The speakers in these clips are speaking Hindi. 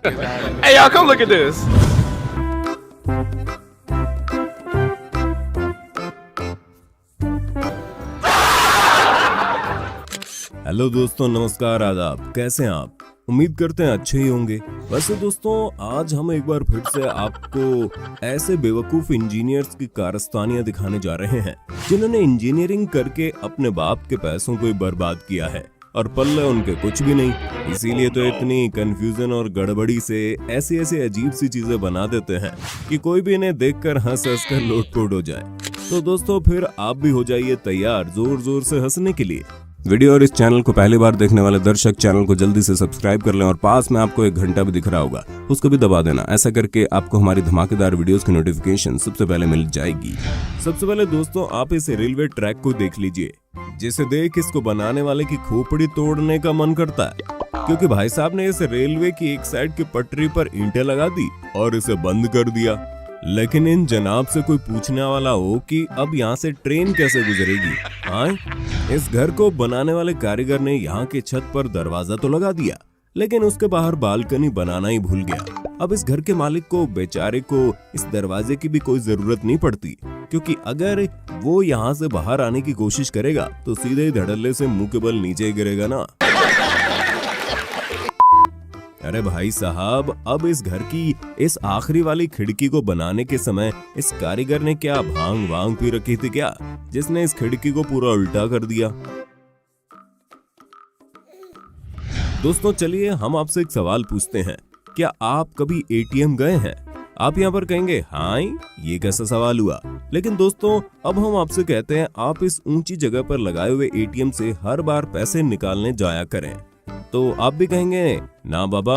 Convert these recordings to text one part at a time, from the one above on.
Hey y'all, come look at this. Hello दोस्तों, नमस्कार, आदाब। कैसे हैं आप? उम्मीद करते हैं अच्छे ही होंगे। वैसे दोस्तों, आज हम एक बार फिर से आपको ऐसे बेवकूफ इंजीनियर्स की कारस्तानियां दिखाने जा रहे हैं जिन्होंने इंजीनियरिंग करके अपने बाप के पैसों को ही बर्बाद किया है और पल्ले उनके कुछ भी नहीं। इसीलिए तो इतनी कंफ्यूजन और गड़बड़ी से ऐसी ऐसी अजीब सी चीजें बना देते हैं कि कोई भी इन्हें देखकर हंस हंस कर लोटपोट हो जाए। तो दोस्तों, फिर आप भी हो जाइए तैयार जोर जोर से हंसने के लिए। वीडियो और इस चैनल को पहली बार देखने वाले दर्शक चैनल को जल्दी से सब्सक्राइब कर लें और पास में आपको एक घंटा भी दिख रहा होगा, उसको भी दबा देना। ऐसा करके आपको हमारी धमाकेदार वीडियोस की नोटिफिकेशन सबसे पहले मिल जाएगी। सबसे पहले दोस्तों, आप इस रेलवे ट्रैक को देख लीजिए, जिसे देख इसको बनाने वाले की खोपड़ी तोड़ने का मन करता है, क्योंकि भाई साहब ने इस रेलवे की एक साइड की पटरी पर ईंटें लगा दी और इसे बंद कर दिया। लेकिन इन जनाब से कोई पूछने वाला हो कि अब यहाँ से ट्रेन कैसे गुजरेगी? हाँ, इस घर को बनाने वाले कारीगर ने यहाँ की छत पर दरवाजा तो लगा दिया, लेकिन उसके बाहर बालकनी बनाना ही भूल गया। अब इस घर के मालिक को बेचारे को इस दरवाजे की भी कोई जरूरत नहीं पड़ती, क्योंकि अगर वो यहाँ से बाहर आने की कोशिश करेगा तो सीधे ही धड़ल्ले से मुंह के बल नीचे ही गिरेगा ना। अरे भाई साहब, अब इस घर की इस आखिरी वाली खिड़की को बनाने के समय इस कारीगर ने क्या भांग वांग पी रखी थी क्या, जिसने इस खिड़की को पूरा उल्टा कर दिया? दोस्तों, चलिए हम आपसे एक सवाल पूछते हैं, क्या आप कभी एटीएम गए हैं? आप यहाँ पर कहेंगे हाँ, ये कैसा सवाल हुआ? लेकिन दोस्तों, अब हम आपसे कहते हैं, आप इस ऊंची जगह पर लगाए हुए एटीएम से हर बार पैसे निकालने जाया करें। तो आप भी कहेंगे ना बाबा,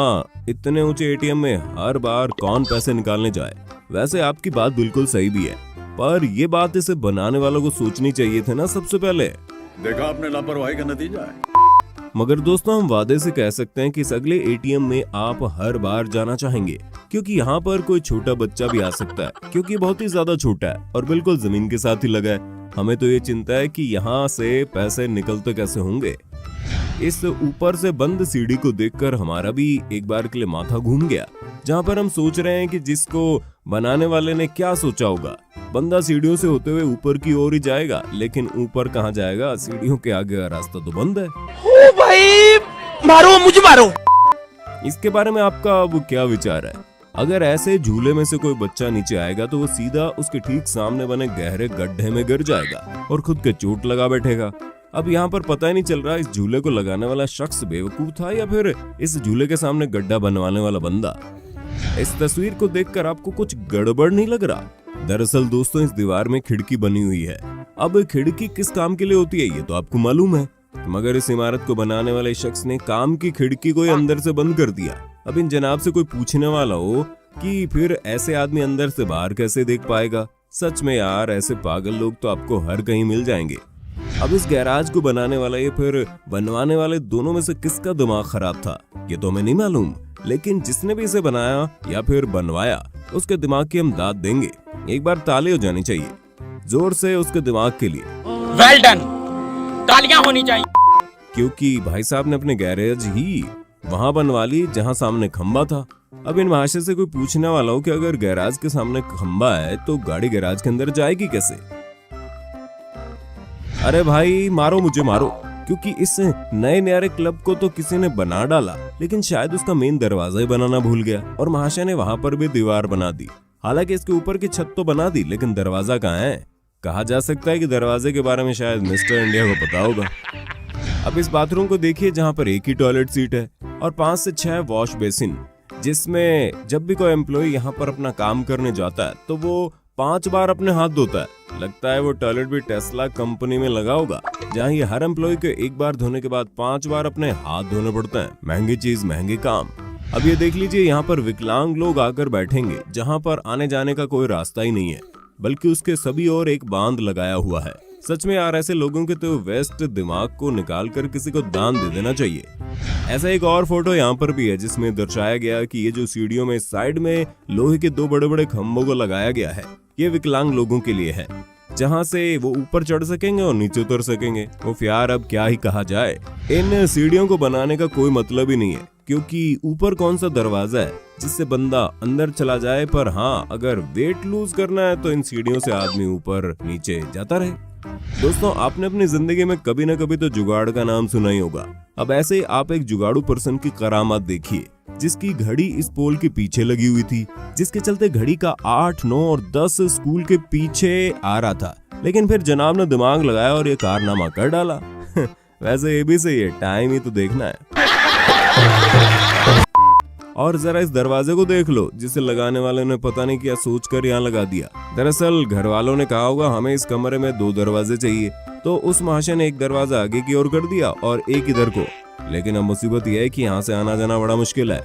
इतने ऊंचे एटीएम में हर बार कौन पैसे निकालने जाए। वैसे आपकी बात बिल्कुल सही भी है, पर ये बात इसे बनाने वालों को सोचनी चाहिए थे ना सबसे पहले। देखा आपने लापरवाही का नतीजा है। मगर दोस्तों, हम वादे से कह सकते हैं कि इस अगले एटीएम में आप हर बार जाना चाहेंगे, क्योंकि यहाँ पर कोई छोटा बच्चा भी आ सकता है, क्योंकि बहुत ही ज्यादा छोटा है और बिल्कुल जमीन के साथ ही लगा है। हमें तो ये चिंता है कि यहाँ से पैसे निकलते कैसे होंगे। इस ऊपर से बंद सीढ़ी को देखकर हमारा भी एक बार के लिए माथा घूम गया, जहाँ पर हम सोच रहे हैं कि जिसको बनाने वाले ने क्या सोचा होगा, बंदा सीढ़ियों से होते हुए ऊपर की ओर ही जाएगा, लेकिन ऊपर कहाँ जाएगा? सीढ़ियों के आगे का रास्ता तो बंद है। ओ भाई, मारो मुझे मारो। इसके बारे में आपका अब क्या विचार है? अगर ऐसे झूले में से कोई बच्चा नीचे आएगा तो वो सीधा उसके ठीक सामने बने गहरे गड्ढे में गिर जाएगा और खुद के चोट लगा बैठेगा। अब यहाँ पर पता ही नहीं चल रहा इस झूले को लगाने वाला शख्स बेवकूफ था या फिर इस झूले के सामने गड्ढा बनवाने वाला बंदा। इस तस्वीर को देखकर आपको कुछ गड़बड़ नहीं लग रहा? दरअसल दोस्तों, इस दीवार में खिड़की बनी हुई है। अब खिड़की किस काम के लिए होती है ये तो आपको मालूम है, मगर इस इमारत को बनाने वाले शख्स ने काम की खिड़की को ही अंदर से बंद कर दिया। अब इन जनाब से कोई पूछने वाला हो कि फिर ऐसे आदमी अंदर से बाहर कैसे देख पाएगा? सच में यार, ऐसे पागल लोग तो आपको हर कहीं मिल जाएंगे। अब इस गैराज को बनाने वाला या फिर बनवाने वाले दोनों में से किसका दिमाग खराब था ये तो हमें नहीं मालूम, लेकिन जिसने भी इसे बनाया या फिर बनवाया, उसके दिमाग की हम दाद देंगे। एक बार ताली हो जानी चाहिए जोर से उसके दिमाग के लिए। वेल डन, तालियां होनी चाहिए, क्योंकि भाई साहब ने अपने गैरेज ही वहां बनवा ली जहां सामने खंबा था। अब इन महाशय से कोई पूछने वाला हो कि अगर गैराज के सामने खंबा है तो गाड़ी गैराज के अंदर जाएगी कैसे? अरे भाई, मारो मुझे मारो, क्योंकि इस नए न्यारे क्लब को तो किसी ने बना डाला, लेकिन शायद उसका मेन दरवाजा ही बनाना भूल गया और महाशय ने वहां पर भी दीवार बना दी। हालांकि इसके ऊपर की छत तो बना दी, लेकिन दरवाजा कहाँ है? कहा जा सकता है कि दरवाजे के बारे में शायद मिस्टर इंडिया को पता होगा। अब इस बाथरूम को देखिए, जहाँ पर एक ही टॉयलेट सीट है और 5 से 6 वॉश बेसिन, जिसमें जब भी कोई एम्प्लॉय यहाँ पर अपना काम करने जाता है तो वो 5 बार अपने हाथ धोता है। लगता है वो टॉयलेट भी टेस्ला कंपनी में लगा होगा, जहाँ ये हर एम्प्लॉय को एक बार धोने के बाद 5 बार अपने हाथ धोने पड़ते हैं। महंगी चीज महंगे काम। अब ये देख लीजिए, यहाँ पर विकलांग लोग आकर बैठेंगे, जहाँ पर आने जाने का कोई रास्ता ही नहीं है, बल्कि उसके सभी ओर एक बांध लगाया हुआ है। सच में यार, ऐसे लोगों के तो वेस्ट दिमाग को निकाल कर किसी को दान दे देना चाहिए। ऐसा एक और फोटो यहाँ पर भी है, जिसमें दर्शाया गया कि ये जो सीढ़ियों में साइड में लोहे के 2 बड़े बड़े खंभों को लगाया गया है, ये विकलांग लोगों के लिए है, जहाँ से वो ऊपर चढ़ सकेंगे और नीचे उतर सकेंगे। उफ यार, अब क्या ही कहा जाए। इन सीढ़ियों को बनाने का कोई मतलब ही नहीं है, क्योंकि ऊपर कौन सा दरवाजा है जिससे बंदा अंदर चला जाए, पर हाँ अगर वेट लूज करना है तो इन सीढ़ियों से आदमी ऊपर नीचे जाता रहे। दोस्तों, आपने अपनी जिंदगी में कभी न कभी तो जुगाड़ का नाम सुना ही होगा। अब ऐसे ही आप एक जुगाड़ू पर्सन की करामात देखिए, जिसकी घड़ी इस पोल के पीछे लगी हुई थी, जिसके चलते घड़ी का 8, 9 और 10 स्कूल के पीछे आ रहा था। लेकिन फिर जनाब ने दिमाग लगाया और ये कारनामा कर डाला। वैसे ये भी सही है, टाइम ही तो देखना है। और जरा इस दरवाजे को देख लो, जिसे लगाने वाले ने पता नहीं क्या सोचकर यहाँ लगा दिया। दरअसल घर वालों ने कहा होगा हमें इस कमरे में 2 दरवाजे चाहिए, तो उस महाशय ने एक दरवाजा आगे की ओर कर दिया और एक इधर को। लेकिन अब मुसीबत यह है कि यहाँ से आना जाना बड़ा मुश्किल है।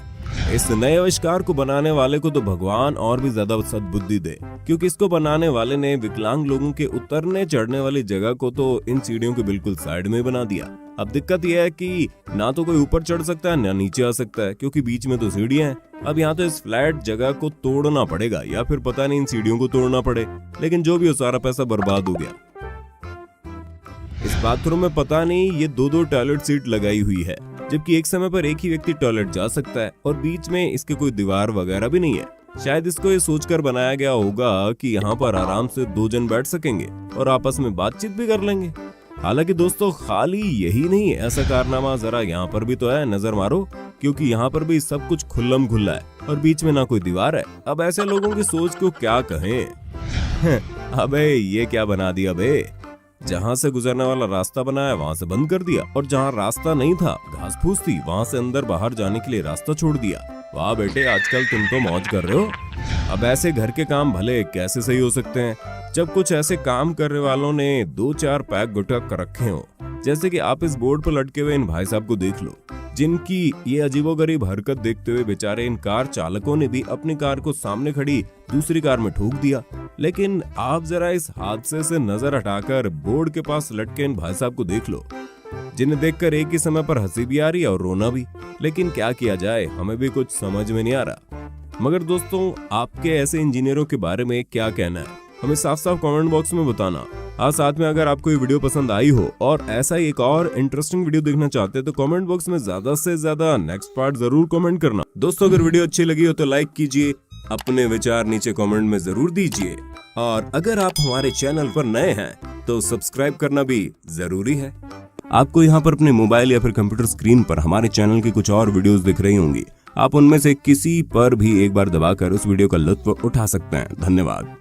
इस नए आविष्कार को बनाने वाले को तो भगवान और भी ज्यादा सद्बुद्धि दे, क्योंकि इसको बनाने वाले ने विकलांग लोगों के उतरने चढ़ने वाली जगह को तो इन सीढ़ियों के बिल्कुल साइड में बना दिया। अब दिक्कत यह है कि ना तो कोई ऊपर चढ़ सकता है ना नीचे आ सकता है, क्योंकि बीच में तो सीढ़ियां हैं। अब यहाँ तो इस फ्लैट जगह को तोड़ना पड़ेगा, या फिर पता नहीं इन सीढ़ियों को तोड़ना पड़े। लेकिन जो भी हो, सारा पैसा बर्बाद हो गया। इस बाथरूम में पता नहीं ये 2-2 टॉयलेट सीट लगाई हुई है, जबकि एक समय पर एक ही व्यक्ति टॉयलेट जा सकता है और बीच में इसके कोई दीवार वगैरह भी नहीं है। शायद इसको ये सोचकर बनाया गया होगा कि यहाँ पर आराम से 2 जन बैठ सकेंगे और आपस में बातचीत भी कर लेंगे। हालांकि दोस्तों, खाली यही नहीं है, ऐसा कारनामा जरा यहाँ पर भी तो है, नजर मारो, क्योंकि यहाँ पर भी सब कुछ खुल्लम खुल्ला है और बीच में ना कोई दीवार है। अब ऐसे लोगों की सोच को क्या कहें। अबे ये क्या बना दिया बे, जहाँ से गुजरने वाला रास्ता बनाया वहाँ से बंद कर दिया, और जहाँ रास्ता नहीं था, घास फूस थी, वहाँ से अंदर बाहर जाने के लिए रास्ता छोड़ दिया। वाह बेटे, आजकल तुम तो मौज कर रहे हो। अब ऐसे घर के काम भले कैसे सही हो सकते हैं, जब कुछ ऐसे काम करने वालों ने 2-4 पैक गुटखा कर रखे हो। जैसे कि आप इस बोर्ड पर लटके हुए इन भाई साहब को देख लो, जिनकी ये अजीबोगरीब हरकत देखते हुए बेचारे इन कार चालकों ने भी अपनी कार को सामने खड़ी दूसरी कार में ठोक दिया। लेकिन आप जरा इस हादसे से नजर हटाकर बोर्ड के पास लटके इन भाई साहब को देख लो, जिन्हें देखकर एक ही समय पर हंसी भी आ रही है और रोना भी। लेकिन क्या किया जाए, हमें भी कुछ समझ में नहीं आ रहा। मगर दोस्तों, आपके ऐसे इंजीनियरों के बारे में क्या कहना है, हमें साफ साफ कमेंट बॉक्स में बताना। और साथ में अगर आपको ये वीडियो पसंद आई हो और ऐसा ही एक और इंटरेस्टिंग वीडियो देखना चाहते हैं तो कमेंट बॉक्स में ज्यादा से ज्यादा नेक्स्ट पार्ट जरूर कमेंट करना। दोस्तों, अगर वीडियो अच्छी लगी हो तो लाइक कीजिए, अपने विचार नीचे कमेंट में जरूर दीजिए, और अगर आप हमारे चैनल पर नए हैं तो सब्सक्राइब करना भी जरूरी है। आपको यहाँ पर अपने मोबाइल या फिर कंप्यूटर स्क्रीन पर हमारे चैनल की कुछ और वीडियोस दिख रही होंगी। आप उनमें से किसी पर भी एक बार दबाकर उस वीडियो का लुत्फ उठा सकते हैं। धन्यवाद।